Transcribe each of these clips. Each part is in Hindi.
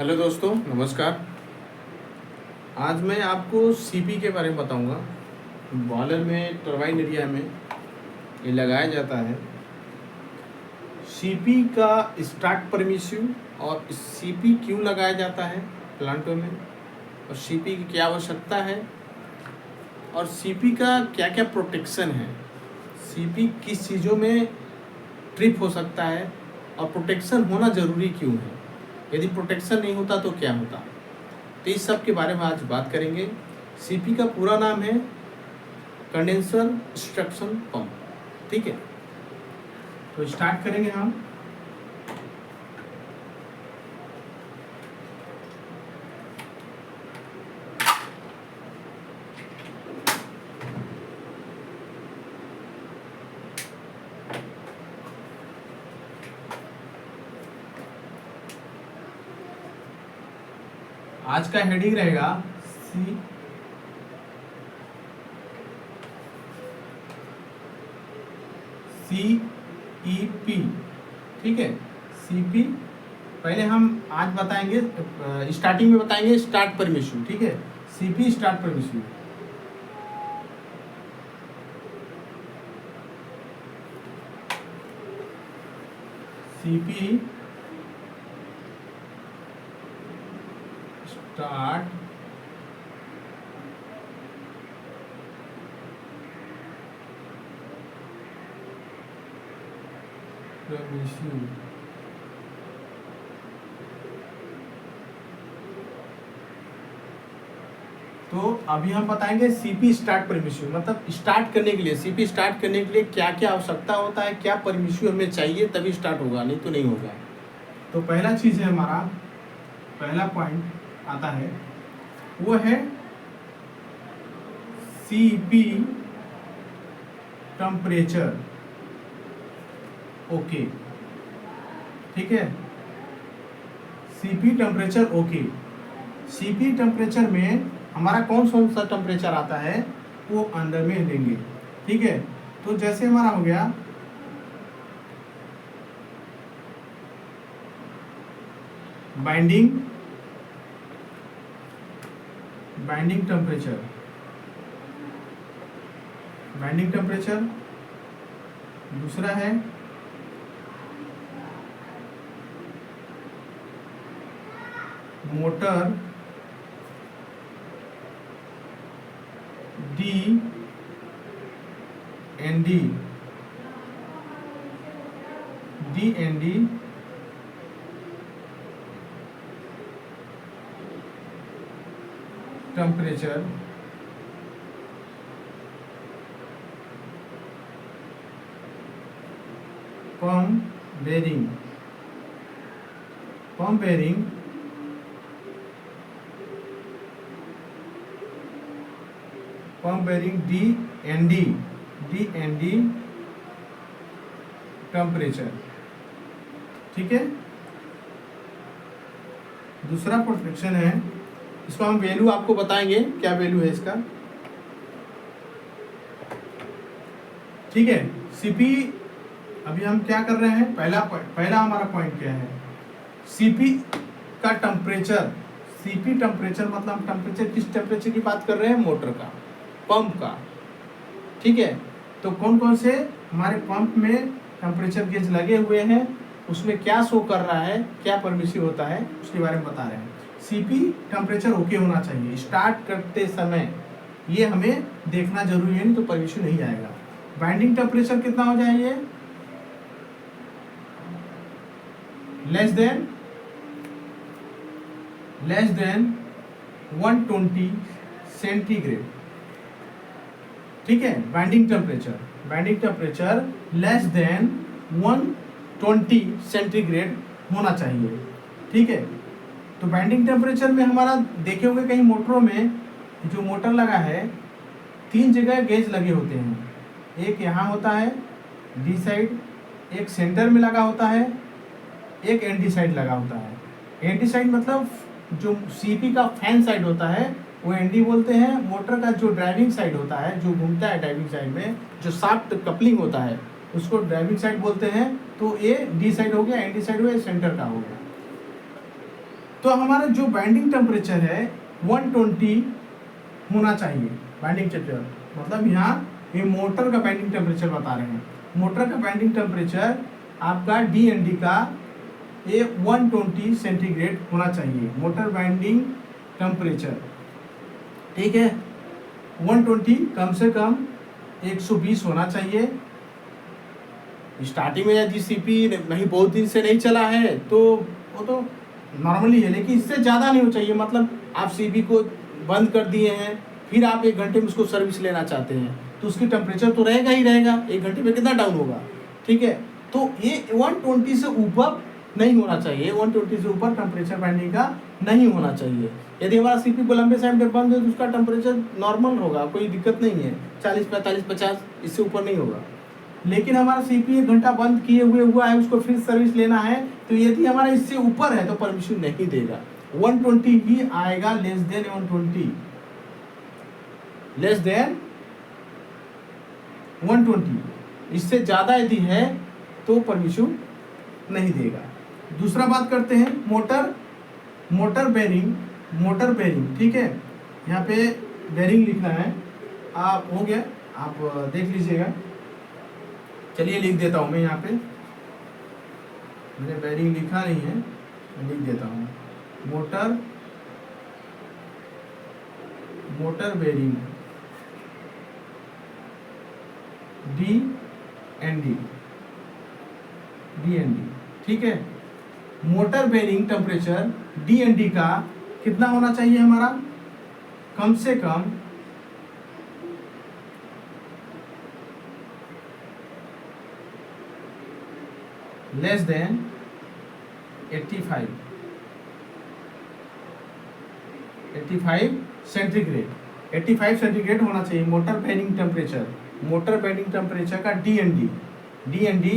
हेलो दोस्तों, नमस्कार। आज मैं आपको सीपी के बारे में बताऊंगा। बॉयलर में टरबाइन एरिया में ये लगाया जाता है। सीपी का स्टार्ट परमिशिव और सीपी क्यों लगाया जाता है प्लांटों में, और सीपी की क्या आवश्यकता है, और सीपी का क्या क्या प्रोटेक्शन है, सीपी किस चीज़ों में ट्रिप हो सकता है, और प्रोटेक्शन होना ज़रूरी क्यों है, यदि प्रोटेक्शन नहीं होता तो क्या होता। तो इस सब के बारे में आज बात करेंगे। सीपी का पूरा नाम है कंडेंसर एक्सट्रैक्शन पंप। ठीक है, तो स्टार्ट करेंगे हम। आज का हेडिंग रहेगा CEP। ठीक है, सीपी पहले हम आज बताएंगे, स्टार्टिंग में बताएंगे स्टार्ट परमिशिव। ठीक है, CP start permissive. CP start permissive. तो अभी हम बताएंगे सीपी स्टार्ट परमिशिव, मतलब स्टार्ट करने के लिए, सीपी स्टार्ट करने के लिए क्या क्या आवश्यकता होता है, क्या परमिशिव हमें चाहिए तभी स्टार्ट होगा, नहीं तो नहीं होगा। तो पहला चीज़ है हमारा, पहला पॉइंट आता है वो है सीपी टेम्परेचर। ओके, ठीक है, CP temperature okay. CP temperature में हमारा कौन सा टेम्परेचर आता है वो अंदर में लेंगे। ठीक है, तो जैसे हमारा हो गया बाइंडिंग टेम्परेचर, बाइंडिंग टेम्परेचर। दूसरा है motor DND temperature. Pump bearing DND temperature. ठीक है, दूसरा प्रोटेक्शन है, इसको हम वैल्यू आपको बताएंगे क्या वैल्यू है इसका। ठीक है, सीपी अभी हम क्या कर रहे हैं, पहला हमारा पॉइंट क्या है, सीपी का टेम्परेचर। सीपी टेम्परेचर मतलब टेम्परेचर, किस टेम्परेचर की बात कर रहे हैं, मोटर का, पंप का। ठीक है, तो कौन कौन से हमारे पंप में टेम्परेचर गेज लगे हुए हैं, उसमें क्या शो कर रहा है, क्या परमिशिव होता है, उसके बारे में बता रहे हैं। सीपी टेम्परेचर ओके होना चाहिए स्टार्ट करते समय, ये हमें देखना जरूरी है, नहीं तो परमिशिव नहीं आएगा। बाइंडिंग टेम्परेचर कितना हो जाएगा, लेस देन 120 सेंटीग्रेड। ठीक है, binding temperature less than 120 centigrade होना चाहिए। ठीक है, तो बाइंडिंग टेम्परेचर में हमारा देखे होंगे कहीं मोटरों में, जो मोटर लगा है 3 जगह गेज लगे होते हैं। एक यहाँ होता है डी साइड, एक सेंटर में लगा होता है, एक एनडी साइड लगा होता है। एनडी साइड मतलब जो सीपी का फैन साइड होता है वो एनडी बोलते हैं। मोटर का जो ड्राइविंग साइड होता है, जो घूमता है ड्राइविंग साइड में, जो शाफ्ट कपलिंग होता है, उसको ड्राइविंग साइड बोलते हैं। तो ये डी साइड हो गया, एनडी साइड हो गया, सेंटर का हो गया। तो हमारा जो बाइंडिंग टेम्परेचर है 120 होना चाहिए। बाइंडिंग टेम्परेचर मतलब यहाँ ये मोटर का बाइंडिंग टेम्परेचर बता रहे हैं। मोटर का बाइंडिंग टेम्परेचर आपका DND का ये 120 सेंटीग्रेड होना चाहिए, मोटर बाइंडिंग टेम्परेचर। ठीक है, 120 कम से कम 120 होना चाहिए। स्टार्टिंग में यदि CP नहीं बहुत दिन से नहीं चला है तो वो तो नॉर्मली है, लेकिन इससे ज़्यादा नहीं होना चाहिए। मतलब आप CP को बंद कर दिए हैं, फिर आप 1 घंटे में उसको सर्विस लेना चाहते हैं तो उसकी टेम्परेचर तो रहेगा ही रहेगा, 1 घंटे में कितना डाउन होगा। ठीक है, तो ये 120 से ऊपर नहीं होना चाहिए, 120 से ऊपर टेम्परेचर बाइंडिंग का नहीं होना चाहिए। यदि हमारा CP को लंबे टाइम तक बंद है तो उसका टेम्परेचर नॉर्मल होगा, कोई दिक्कत नहीं है, 40, 45, 50 इससे ऊपर नहीं होगा। लेकिन हमारा CP 1 घंटा बंद किए हुए हुआ है, उसको फिर सर्विस लेना है तो यदि हमारा इससे ऊपर है तो परमिशन नहीं देगा, 120 ही आएगा, लेस देन 120, लेस देन 120, इससे ज़्यादा यदि है तो परमिशन नहीं देगा। दूसरा बात करते हैं मोटर बेरिंग। ठीक है, यहाँ पे बेरिंग लिखना है, आप हो गया, आप देख लीजिएगा। चलिए लिख देता हूँ मैं, यहाँ पे मैंने बेरिंग लिखा नहीं है, मैं लिख देता हूँ। Motor bearing DND। ठीक है, मोटर बेरिंग टेम्परेचर DND का कितना होना चाहिए हमारा, कम से कम लेस देन 85 सेंटीग्रेड, 85 सेंटीग्रेड होना चाहिए मोटर बेरिंग टेम्परेचर का DND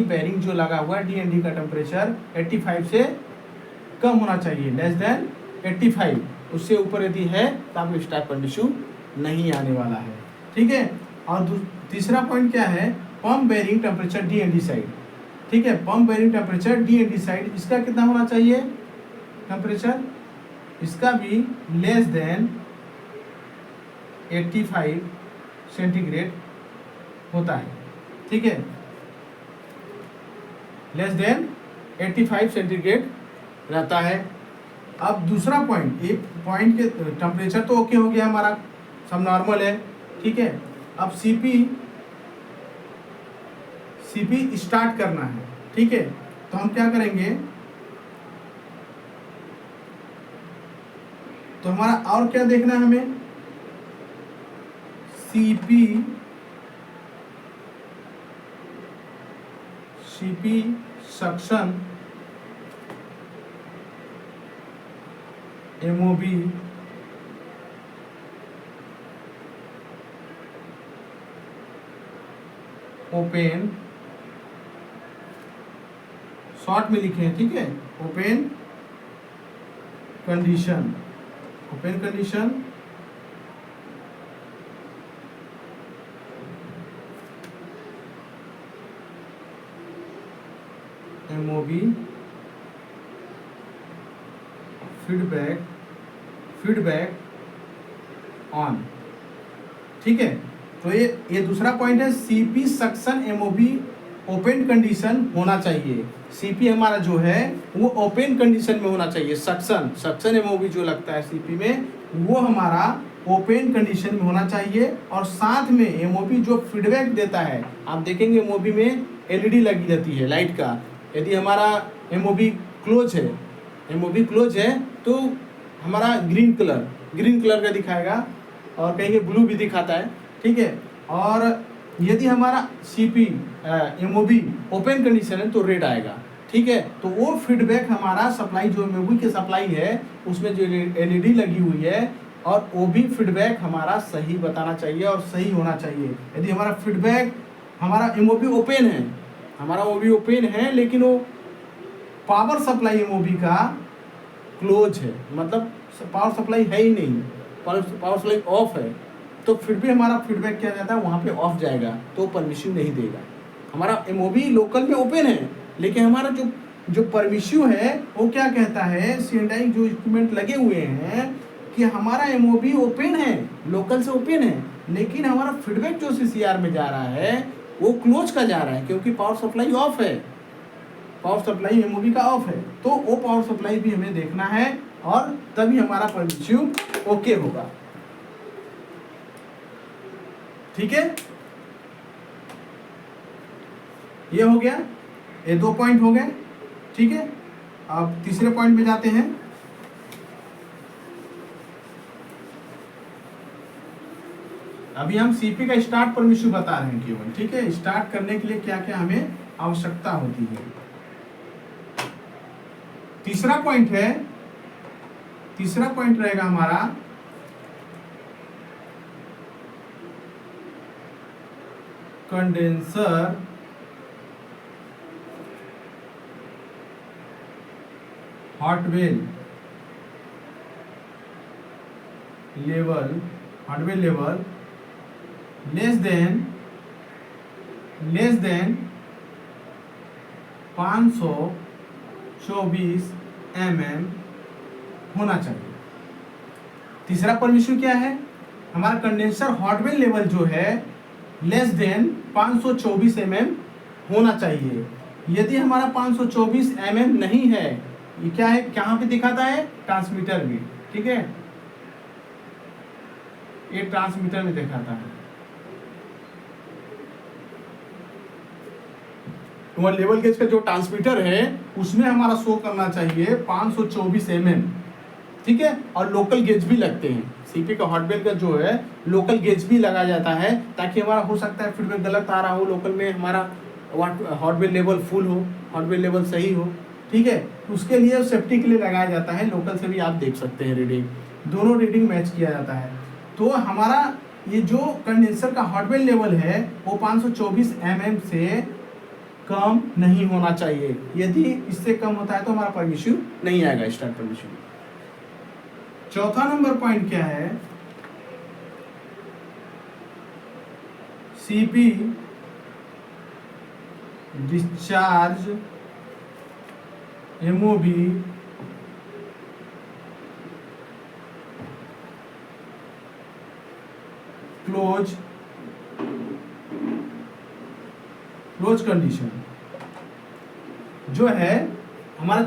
बेरिंग जो लगा हुआ है DND का टेम्परेचर 85 से कम होना चाहिए, लेस देन 85। उससे ऊपर यदि है तो आपको स्टार्ट कंडीशन नहीं आने वाला है। ठीक है, और तीसरा पॉइंट क्या है, pump bearing temperature DND side. ठीक है, pump bearing temperature DND side, इसका कितना होना चाहिए टेम्परेचर, इसका भी लेस देन 85 सेंटीग्रेड होता है। ठीक है, लेस देन 85 सेंटीग्रेड रहता है। अब दूसरा पॉइंट, एक पॉइंट के टेम्परेचर तो ओके हो गया हमारा, सब नॉर्मल है। ठीक है, अब CP स्टार्ट करना है। ठीक है, तो हम क्या करेंगे, तो हमारा और क्या देखना है हमें, CP suction MOB open, short में लिखे हैं। ठीक है, open condition MOB feedback on. ठीक है, तो ये दूसरा पॉइंट है, CP suction MOB open condition होना चाहिए। CP हमारा जो है वो ओपन कंडीशन में होना चाहिए, सक्शन MOB जो लगता है CP में वो हमारा ओपन कंडीशन में होना चाहिए। और साथ में MOB जो फीडबैक देता है, आप देखेंगे MOB में LED लगी रहती है लाइट का। यदि हमारा MOB क्लोज है तो हमारा ग्रीन कलर का दिखाएगा, और कहीं ब्लू भी दिखाता है। ठीक है, और यदि हमारा CP MOB ओपन कंडीशन है तो रेड आएगा। ठीक है, तो वो फीडबैक हमारा सप्लाई जो MOB की सप्लाई है उसमें जो LED लगी हुई है, और वो भी फीडबैक हमारा सही बताना चाहिए और सही होना चाहिए। यदि हमारा फीडबैक, हमारा MOB ओपन है लेकिन वो पावर सप्लाई MOB का क्लोज है, मतलब पावर सप्लाई है ही नहीं, पावर सप्लाई ऑफ है, तो फिर भी हमारा फीडबैक किया जाता है वहाँ पे ऑफ जाएगा, तो परमिशन नहीं देगा। हमारा MOB लोकल में ओपन है लेकिन हमारा जो जो परमिशिव है वो क्या कहता है, सीएनडाई जो इंस्ट्रूमेंट लगे हुए हैं कि हमारा एमओबी ओपन है, लोकल से ओपन है, लेकिन हमारा फीडबैक जो सीसीआर में जा रहा है वो क्लोज का जा रहा है, क्योंकि पावर सप्लाई ऑफ है, पावर सप्लाई एमओबी का ऑफ है। तो वो पावर सप्लाई भी हमें देखना है और तभी हमारा परमिशिव ओके होगा। ठीक है, ये हो गया, ये 2 पॉइंट हो गए। ठीक है, अब तीसरे पॉइंट में जाते हैं। अभी हम सीपी का स्टार्ट परमिशिव बता रहे हैं केवल। ठीक है, स्टार्ट करने के लिए क्या क्या हमें आवश्यकता होती है। तीसरा पॉइंट है, तीसरा पॉइंट रहेगा हमारा condenser hot well level, hot well level less than 524 mm होना चाहिए। तीसरा परमिशन क्या है, हमारा कंडेंसर हॉट वेल लेवल जो है लेस देन 524 mm होना चाहिए। यदि हमारा 524 mm नहीं है, ये क्या है, कहाँ पे दिखाता है, ट्रांसमीटर में। ठीक है, ये ट्रांसमीटर में दिखाता है। तो लेवल गेज का जो ट्रांसमीटर है उसमें हमारा शो करना चाहिए 524 mm। ठीक है, और लोकल गेज भी लगते हैं, सीपी का हॉटवेल का जो है लोकल गेज भी लगाया जाता है, ताकि हमारा हो सकता है फीडबैक गलत आ रहा हो, लोकल में हमारा हॉटवेल लेवल फुल हो, हॉटवेल लेवल सही हो। ठीक है, उसके लिए सेफ्टी के लिए लगाया जाता है। लोकल से भी आप देख सकते हैं रीडिंग, दोनों रीडिंग मैच किया जाता है। तो हमारा ये जो कंडेंसर का हॉटवेल लेवल है वो 524 mm से कम नहीं होना चाहिए। यदि इससे कम होता है तो हमारा परमिशन नहीं आएगा, स्टार्ट परमिशन। चौथा नंबर पॉइंट क्या है, CP discharge MOB close condition जो है हमारा